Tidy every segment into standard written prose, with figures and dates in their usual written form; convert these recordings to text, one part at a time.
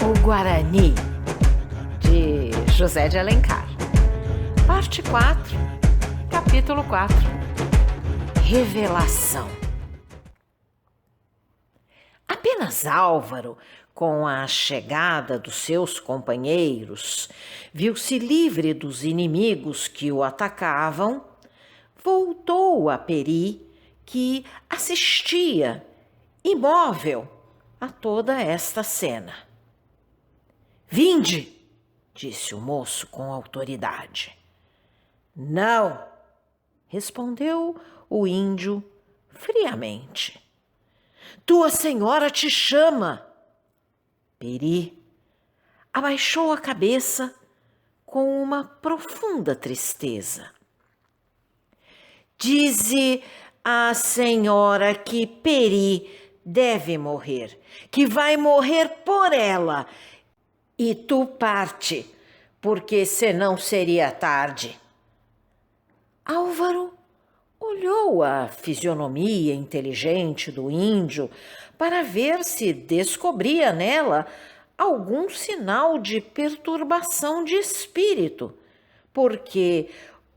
O Guarani, de José de Alencar. Parte 4, capítulo 4. Revelação. Apenas Álvaro, com a chegada dos seus companheiros, viu-se livre dos inimigos que o atacavam, voltou a Peri, que assistia, imóvel, a toda esta cena. "Vinde", disse o moço com autoridade. "Não", respondeu o índio friamente. "Tua senhora te chama." Peri abaixou a cabeça com uma profunda tristeza. "Dize à senhora que Peri deve morrer, que vai morrer por ela, e tu parte, porque senão seria tarde." Álvaro olhou a fisionomia inteligente do índio para ver se descobria nela algum sinal de perturbação de espírito, porque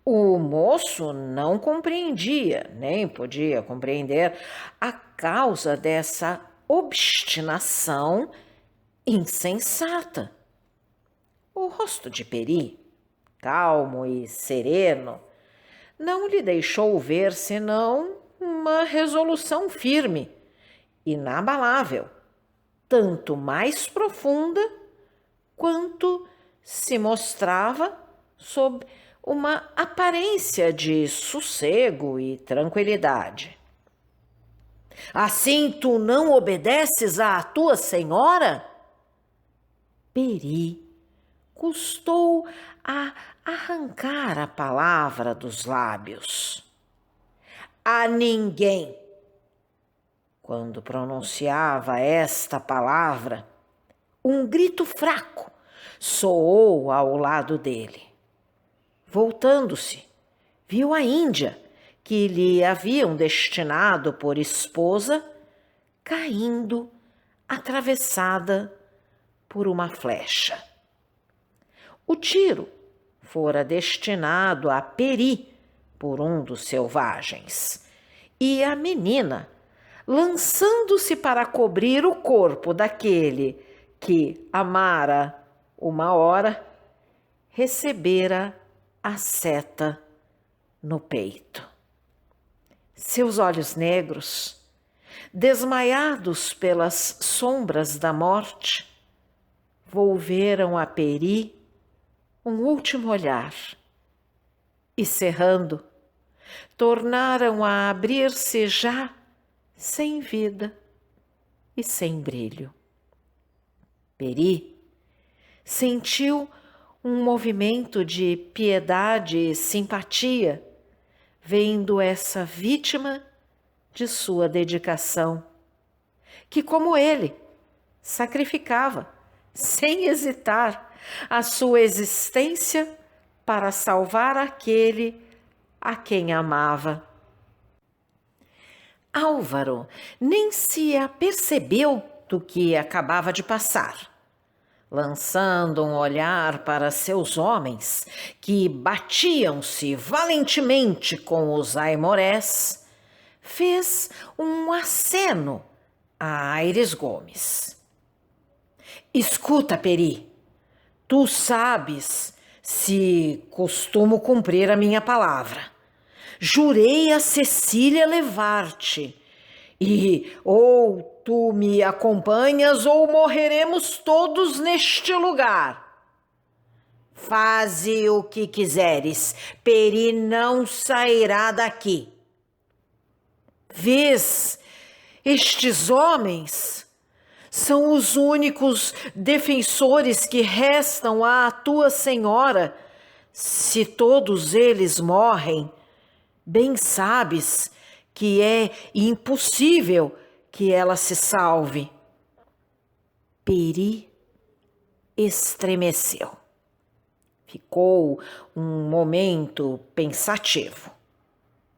o moço não compreendia, nem podia compreender, a causa dessa obstinação insensata. O rosto de Peri, calmo e sereno, não lhe deixou ver senão uma resolução firme, inabalável, tanto mais profunda quanto se mostrava sob uma aparência de sossego e tranquilidade. "Assim tu não obedeces à tua senhora?" Peri custou a arrancar a palavra dos lábios. "A ninguém." Quando pronunciava esta palavra, um grito fraco soou ao lado dele. Voltando-se, viu a índia, que lhe haviam destinado por esposa, caindo atravessada por uma flecha. O tiro fora destinado a Peri por um dos selvagens, e a menina, lançando-se para cobrir o corpo daquele que amara uma hora, recebera a seta no peito. Seus olhos negros, desmaiados pelas sombras da morte, volveram a Peri um último olhar e, cerrando, tornaram a abrir-se já sem vida e sem brilho. Peri sentiu um movimento de piedade e simpatia, vendo essa vítima de sua dedicação, que, como ele, sacrificava, sem hesitar, a sua existência para salvar aquele a quem amava. Álvaro nem se apercebeu do que acabava de passar. Lançando um olhar para seus homens, que batiam-se valentemente com os aimorés, fez um aceno a Aires Gomes. "Escuta, Peri, tu sabes se costumo cumprir a minha palavra. Jurei a Cecília levar-te, e ou tu me acompanhas ou morreremos todos neste lugar. Faze o que quiseres, Peri não sairá daqui. Vês, estes homens são os únicos defensores que restam à tua senhora. Se todos eles morrem, bem sabes que é impossível que ela se salve." Peri estremeceu. Ficou um momento pensativo.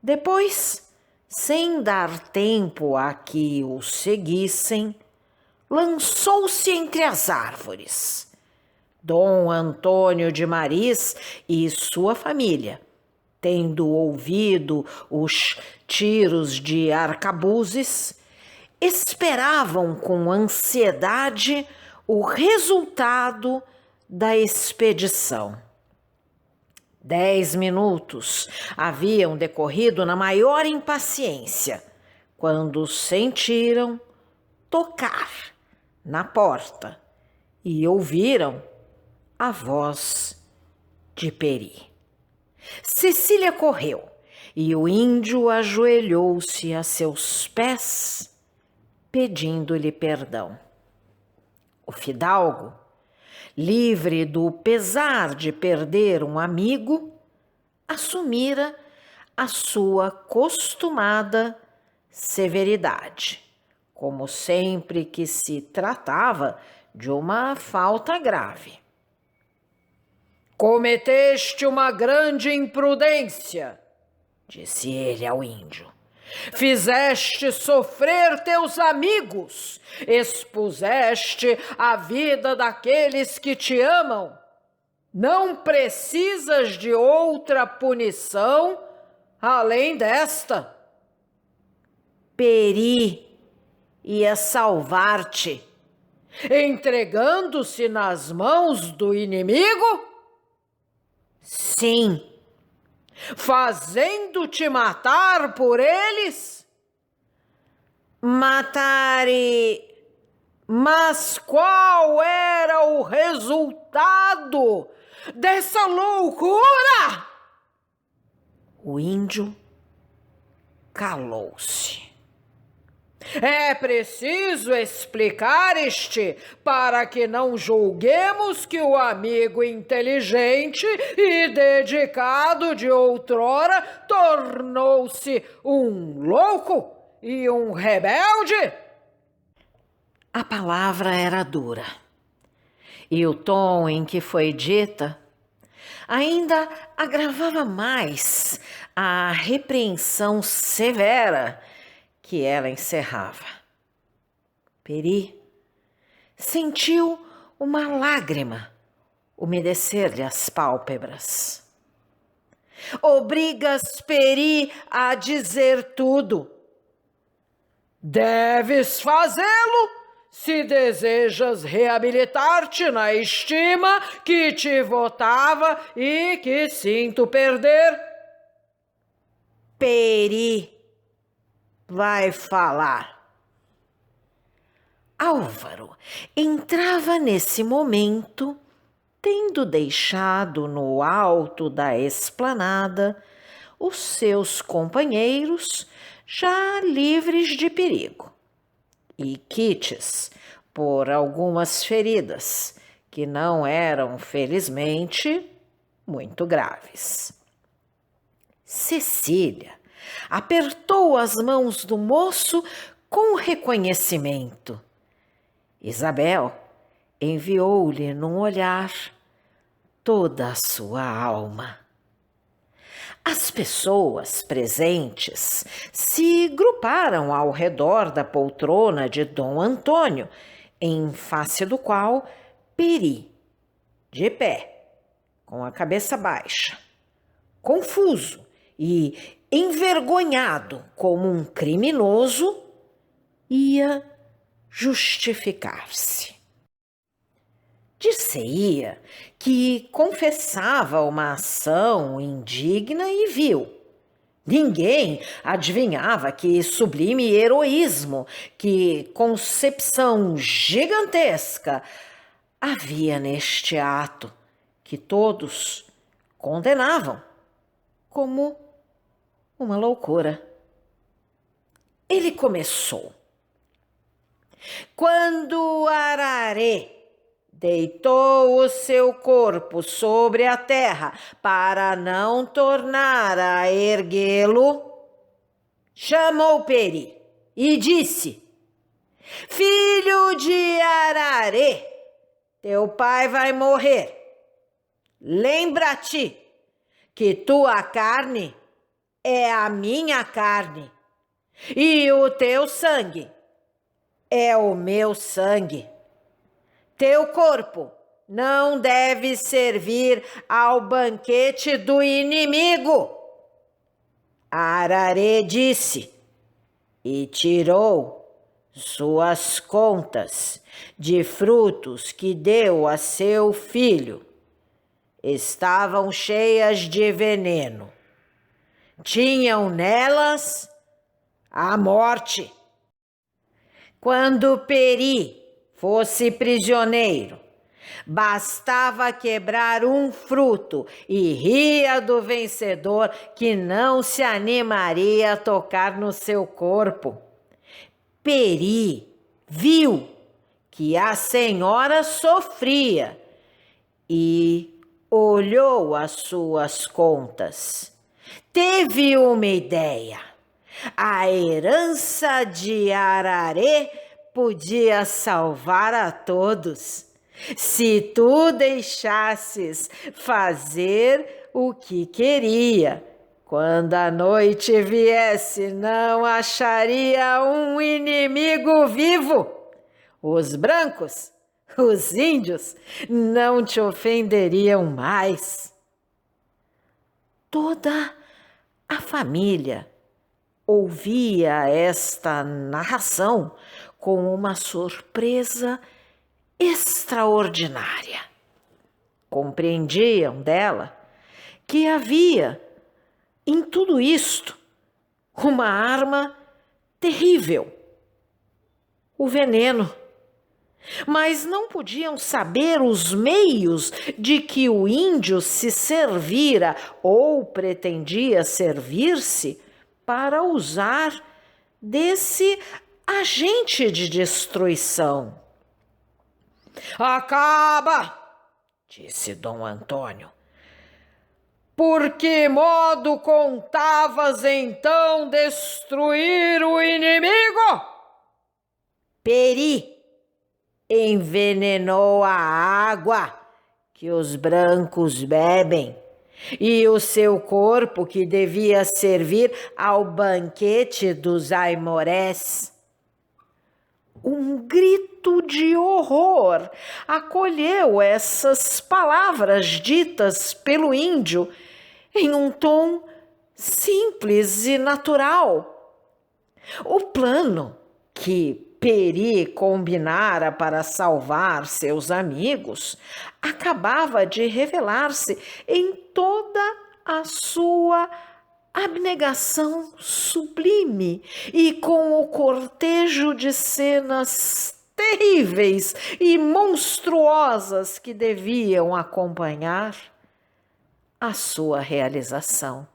Depois, sem dar tempo a que o seguissem, lançou-se entre as árvores. Dom Antônio de Maris e sua família, tendo ouvido os tiros de arcabuzes, esperavam com ansiedade o resultado da expedição. 10 minutos haviam decorrido na maior impaciência, quando sentiram tocar na porta e ouviram a voz de Peri. Cecília correu e o índio ajoelhou-se a seus pés, pedindo-lhe perdão. O fidalgo, livre do pesar de perder um amigo, assumira a sua costumada severidade, como sempre que se tratava de uma falta grave. Cometeste uma grande imprudência, disse ele ao índio. Fizeste sofrer teus amigos, expuseste a vida daqueles que te amam. Não precisas de outra punição além desta. Peri ia salvar-te, entregando-se nas mãos do inimigo? Sim. Fazendo-te matar por eles? Matare. Mas qual era o resultado dessa loucura? O índio calou-se. É preciso explicar-te para que não julguemos que o amigo inteligente e dedicado de outrora tornou-se um louco e um rebelde. A palavra era dura e o tom em que foi dita ainda agravava mais a repreensão severa que ela encerrava. Peri sentiu uma lágrima umedecer-lhe as pálpebras. Obrigas Peri a dizer tudo. Deves fazê-lo se desejas reabilitar-te na estima que te votava e que sinto perder. Peri vai falar. Álvaro entrava nesse momento, tendo deixado no alto da esplanada os seus companheiros já livres de perigo, e Kitts por algumas feridas que não eram, felizmente, muito graves. Cecília apertou as mãos do moço com reconhecimento. Isabel enviou-lhe num olhar toda a sua alma. As pessoas presentes se gruparam ao redor da poltrona de Dom Antônio, em face do qual Peri, de pé, com a cabeça baixa, confuso e envergonhado como um criminoso, ia justificar-se. Dir-se-ia que confessava uma ação indigna e vil. Ninguém adivinhava que sublime heroísmo, que concepção gigantesca havia neste ato, que todos condenavam como uma loucura. Ele começou. Quando Ararê deitou o seu corpo sobre a terra para não tornar a erguê-lo, chamou Peri e disse: Filho de Ararê, teu pai vai morrer. Lembra-te que tua carne é a minha carne e o teu sangue é o meu sangue. Teu corpo não deve servir ao banquete do inimigo. Ararê disse e tirou suas contas de frutos que deu a seu filho. Estavam cheias de veneno. Tinham nelas a morte. Quando Peri fosse prisioneiro, bastava quebrar um fruto e ria do vencedor que não se animaria a tocar no seu corpo. Peri viu que a senhora sofria e olhou as suas contas. Teve uma ideia. A herança de Ararê podia salvar a todos. Se tu deixasses fazer o que queria, quando a noite viesse, não acharia um inimigo vivo. Os brancos, os índios, não te ofenderiam mais. Toda a família ouvia esta narração com uma surpresa extraordinária. Compreendiam dela que havia em tudo isto uma arma terrível, o veneno. Mas não podiam saber os meios de que o índio se servira ou pretendia servir-se para usar desse agente de destruição. Acaba, disse Dom Antônio. Por que modo contavas então destruir o inimigo? Peri envenenou a água que os brancos bebem e o seu corpo, que devia servir ao banquete dos aimorés. Um grito de horror acolheu essas palavras ditas pelo índio em um tom simples e natural. O plano que Peri combinara para salvar seus amigos acabava de revelar-se em toda a sua abnegação sublime e com o cortejo de cenas terríveis e monstruosas que deviam acompanhar a sua realização.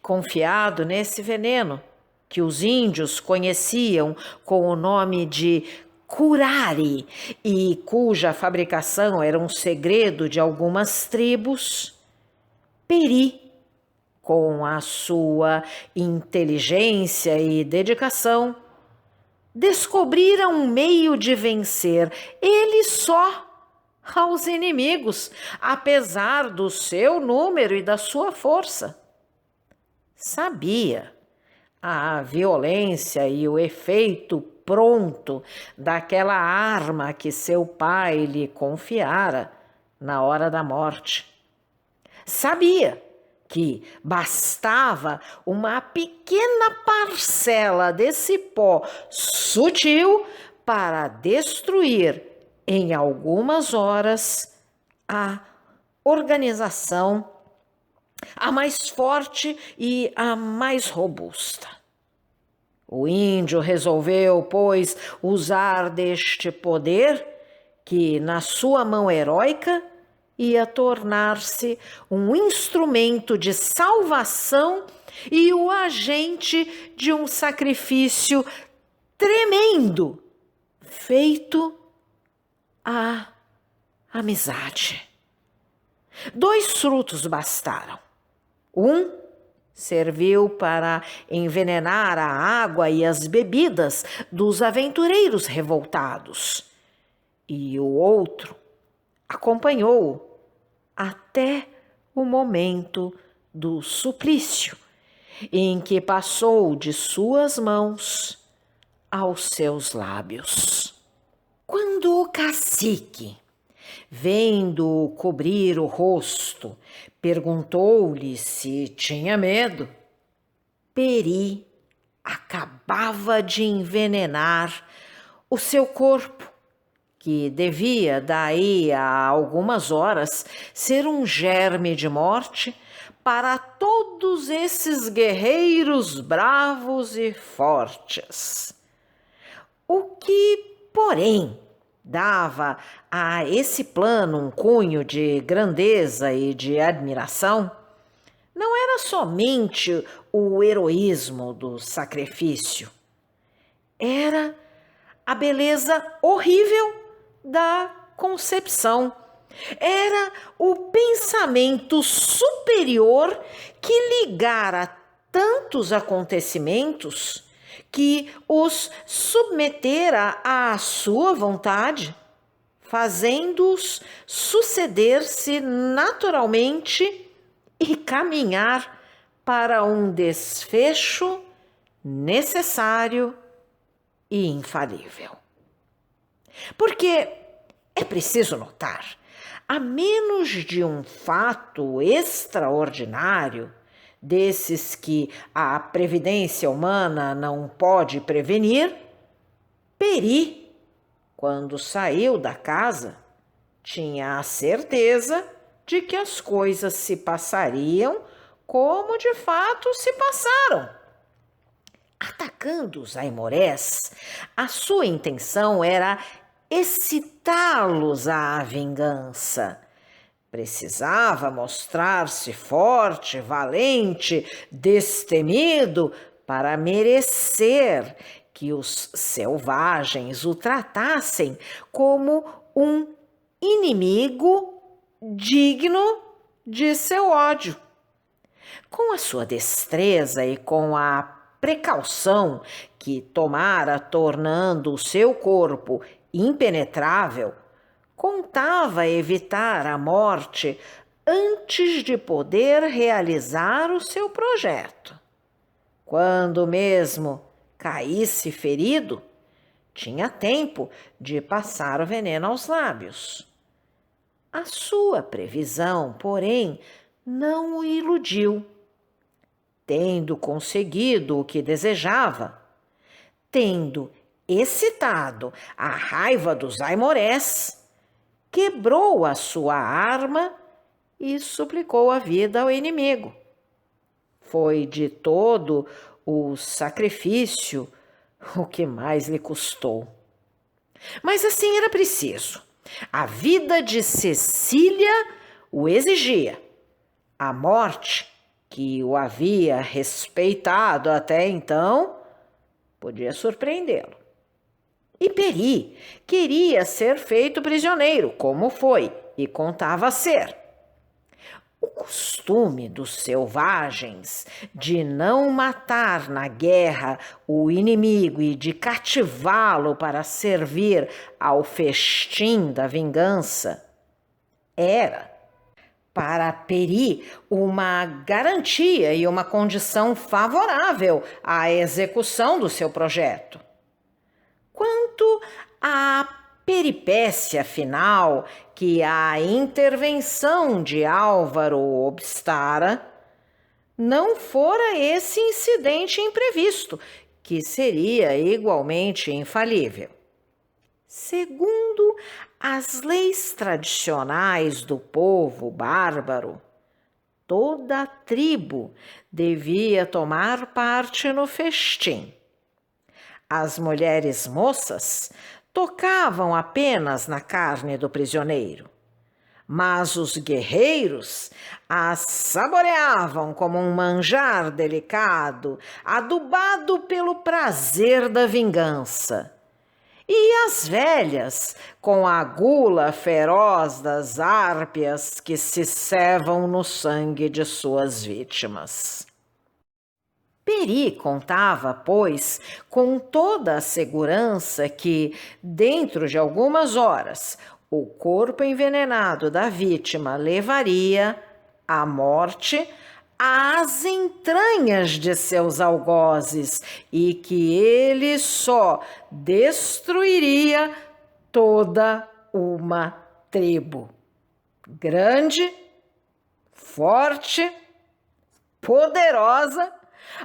Confiado nesse veneno, que os índios conheciam com o nome de curare e cuja fabricação era um segredo de algumas tribos, Peri, com a sua inteligência e dedicação, descobrira um meio de vencer ele só aos inimigos, apesar do seu número e da sua força. Sabia a violência e o efeito pronto daquela arma que seu pai lhe confiara na hora da morte. Sabia que bastava uma pequena parcela desse pó sutil para destruir em algumas horas a organização, a mais forte e a mais robusta. O índio resolveu, pois, usar deste poder que, na sua mão heróica, ia tornar-se um instrumento de salvação e o agente de um sacrifício tremendo feito à amizade. 2 frutos bastaram. Um serviu para envenenar a água e as bebidas dos aventureiros revoltados, e o outro acompanhou-o até o momento do suplício, em que passou de suas mãos aos seus lábios. Quando o cacique, vendo-o cobrir o rosto, perguntou-lhe se tinha medo, Peri acabava de envenenar o seu corpo, que devia daí a algumas horas ser um germe de morte para todos esses guerreiros bravos e fortes. O que, porém, dava a esse plano um cunho de grandeza e de admiração, não era somente o heroísmo do sacrifício, era a beleza horrível da concepção. Era o pensamento superior que ligara tantos acontecimentos, que os submetera à sua vontade, fazendo-os suceder-se naturalmente e caminhar para um desfecho necessário e infalível. Porque é preciso notar, a menos de um fato extraordinário, desses que a previdência humana não pode prevenir, Peri, quando saiu da casa, tinha a certeza de que as coisas se passariam como de fato se passaram. Atacando os aimorés, a sua intenção era excitá-los à vingança. Precisava mostrar-se forte, valente, destemido, para merecer que os selvagens o tratassem como um inimigo digno de seu ódio. Com a sua destreza e com a precaução que tomara tornando o seu corpo impenetrável, contava evitar a morte antes de poder realizar o seu projeto. Quando mesmo caísse ferido, tinha tempo de passar o veneno aos lábios. A sua previsão, porém, não o iludiu. Tendo conseguido o que desejava, tendo excitado a raiva dos aimorés, quebrou a sua arma e suplicou a vida ao inimigo. Foi de todo o sacrifício o que mais lhe custou. Mas assim era preciso. A vida de Cecília o exigia. A morte, que o havia respeitado até então, podia surpreendê-lo. E Peri queria ser feito prisioneiro, como foi, e contava ser. O costume dos selvagens de não matar na guerra o inimigo e de cativá-lo para servir ao festim da vingança era, para Peri, uma garantia e uma condição favorável à execução do seu projeto. Quanto à peripécia final que a intervenção de Álvaro obstara, não fora esse incidente imprevisto, que seria igualmente infalível. Segundo as leis tradicionais do povo bárbaro, toda a tribo devia tomar parte no festim. As mulheres moças tocavam apenas na carne do prisioneiro, mas os guerreiros a saboreavam como um manjar delicado, adubado pelo prazer da vingança. E as velhas, com a gula feroz das árpias que se cevam no sangue de suas vítimas. Peri contava, pois, com toda a segurança que, dentro de algumas horas, o corpo envenenado da vítima levaria à morte às entranhas de seus algozes e que ele só destruiria toda uma tribo. Grande, forte, poderosa,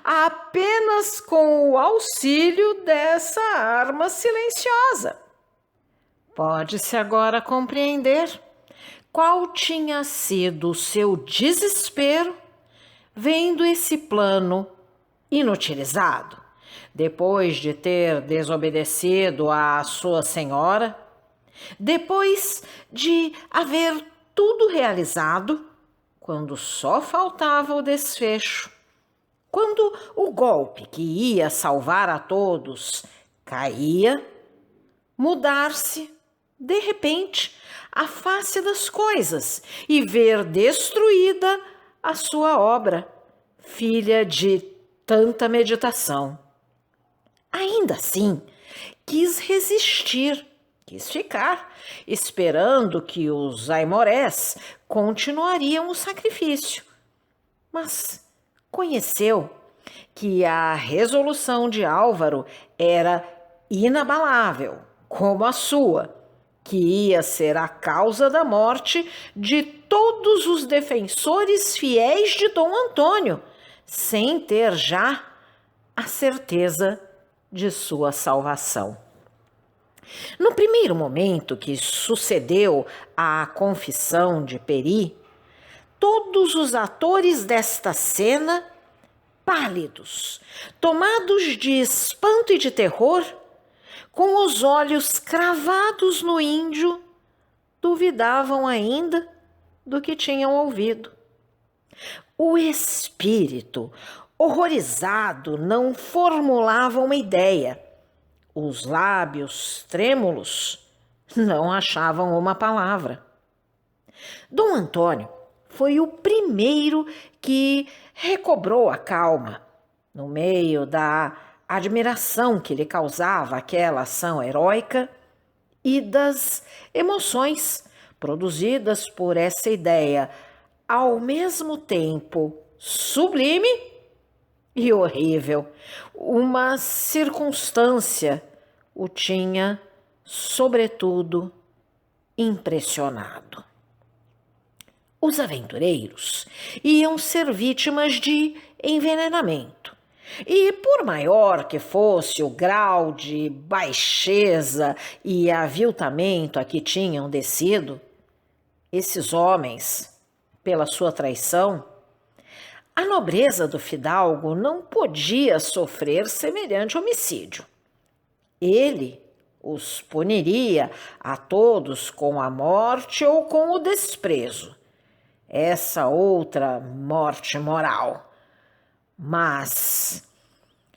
apenas com o auxílio dessa arma silenciosa. Pode-se agora compreender qual tinha sido o seu desespero vendo esse plano inutilizado, depois de ter desobedecido à sua senhora, depois de haver tudo realizado, quando só faltava o desfecho, quando o golpe que ia salvar a todos caía, mudar-se, de repente, a face das coisas e ver destruída a sua obra, filha de tanta meditação. Ainda assim, quis resistir, quis ficar, esperando que os aimorés continuariam o sacrifício. Mas conheceu que a resolução de Álvaro era inabalável, como a sua, que ia ser a causa da morte de todos os defensores fiéis de Dom Antônio, sem ter já a certeza de sua salvação. No primeiro momento que sucedeu à confissão de Pery, todos os atores desta cena, pálidos, tomados de espanto e de terror, com os olhos cravados no índio, duvidavam ainda do que tinham ouvido. O espírito, horrorizado, não formulava uma ideia. Os lábios trêmulos não achavam uma palavra. Dom Antônio foi o primeiro que recobrou a calma, no meio da admiração que lhe causava aquela ação heróica e das emoções produzidas por essa ideia, ao mesmo tempo sublime e horrível. Uma circunstância o tinha, sobretudo, impressionado. Os aventureiros iam ser vítimas de envenenamento. E por maior que fosse o grau de baixeza e aviltamento a que tinham descido, esses homens, pela sua traição, a nobreza do fidalgo não podia sofrer semelhante homicídio. Ele os puniria a todos com a morte ou com o desprezo, essa outra morte moral. Mas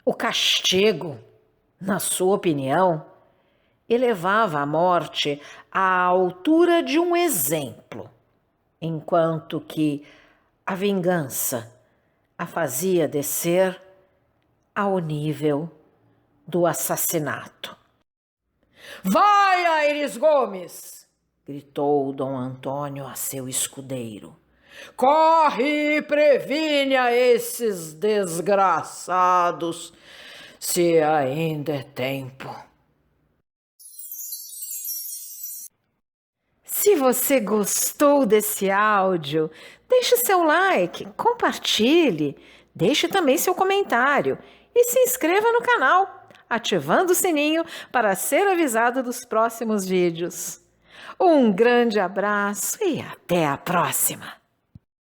o castigo, na sua opinião, elevava a morte à altura de um exemplo, enquanto que a vingança a fazia descer ao nível do assassinato. "Vai, Aires Gomes!" gritou Dom Antônio a seu escudeiro. "Corre e previne a esses desgraçados, se ainda é tempo." Se você gostou desse áudio, deixe seu like, compartilhe, deixe também seu comentário e se inscreva no canal, ativando o sininho para ser avisado dos próximos vídeos. Um grande abraço e até a próxima!